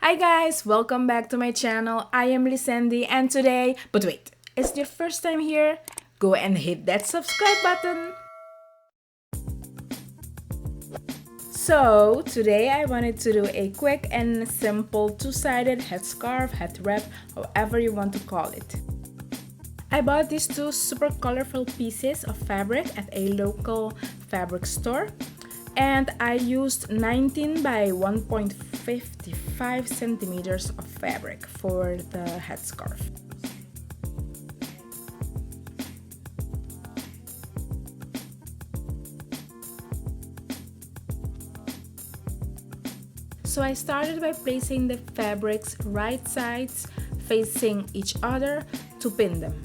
Hi guys, welcome back to my channel. I am Lisandy and today, but wait, is it your first time here? Go and hit that subscribe button. So today I wanted to do a quick and simple two-sided headscarf, head wrap, however you want to call it. I bought these two super colorful pieces of fabric at a local fabric store. And I used 19 by 1.55 centimeters of fabric for the headscarf. So I started by placing the fabrics right sides facing each other to pin them.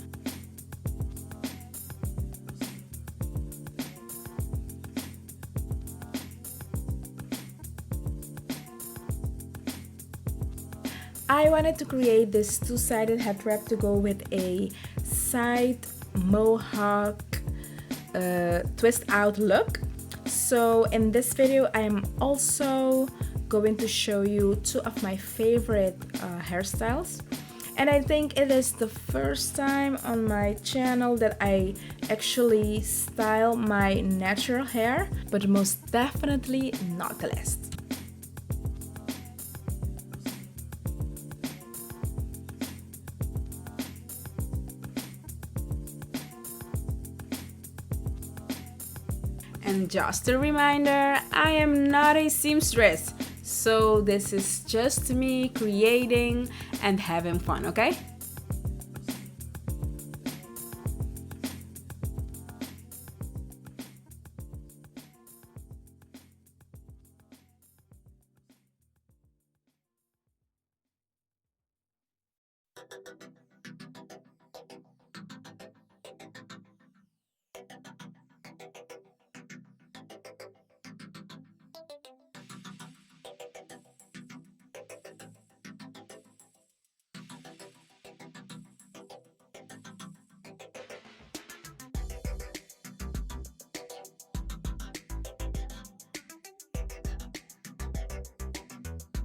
I wanted to create this two-sided head wrap to go with a side mohawk twist out look. So in this video I am also going to show you two of my favorite hairstyles, and I think it is the first time on my channel that I actually style my natural hair, but most definitely not the last. And just a reminder, I am not a seamstress, so this is just me creating and having fun, okay?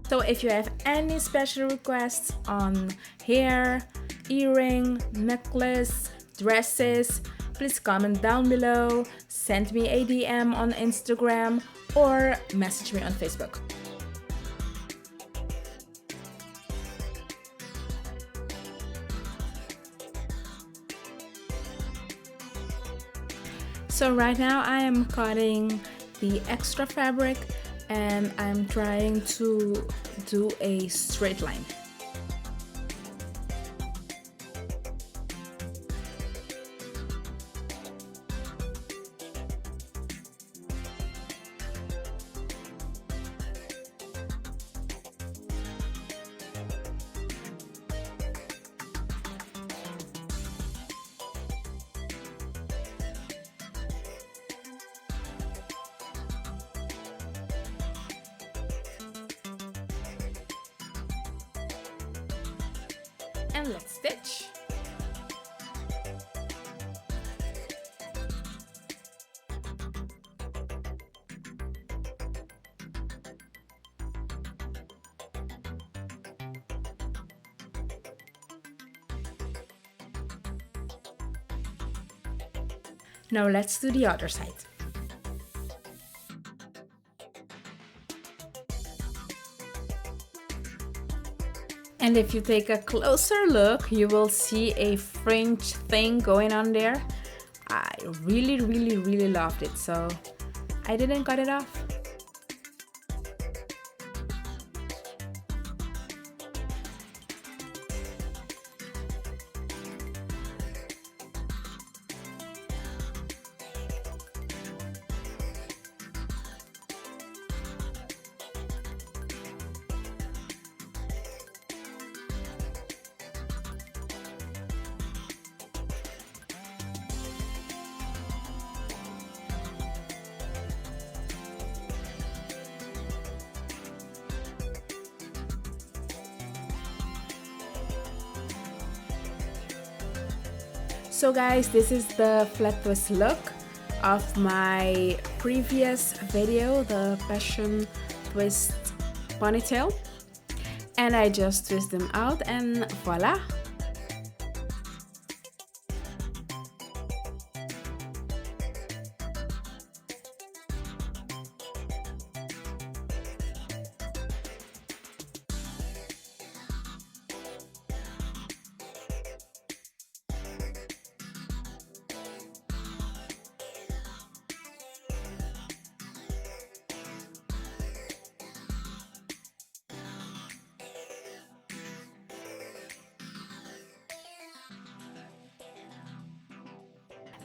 So if you have any special requests on hair, earring, necklace, dresses, please comment down below, send me a DM on Instagram, or message me on Facebook. So right now I am cutting the extra fabric and I'm trying to do a straight line. And let's stitch. Now let's do the other side. And if you take a closer look, you will see a fringe thing going on there. I really loved it, so I didn't cut it off. So guys, this is the flat twist look of my previous video, the passion twist ponytail. And I just twist them out and voila.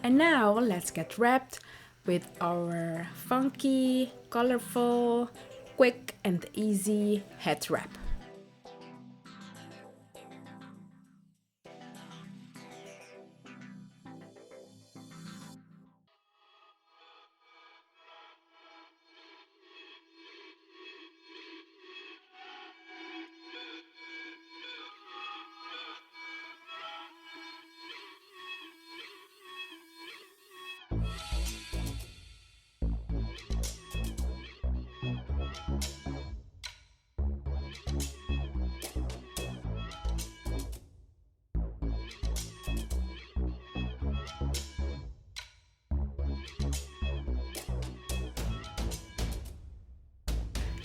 And now let's get wrapped with our funky, colorful, quick and easy head wrap.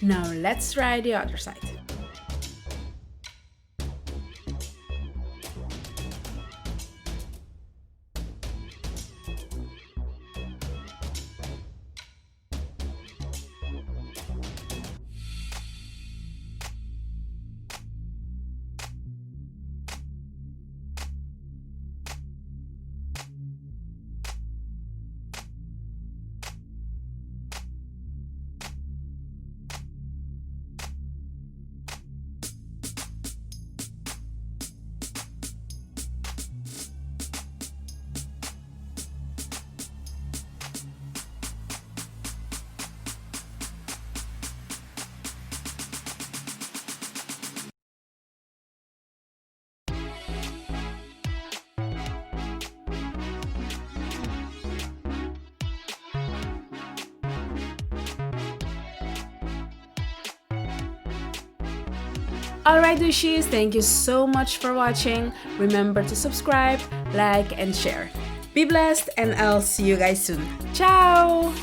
Now let's try the other side. Alright DUSHIS, thank you so much for watching. Remember to subscribe, like and share. Be blessed and I'll see you guys soon. Ciao!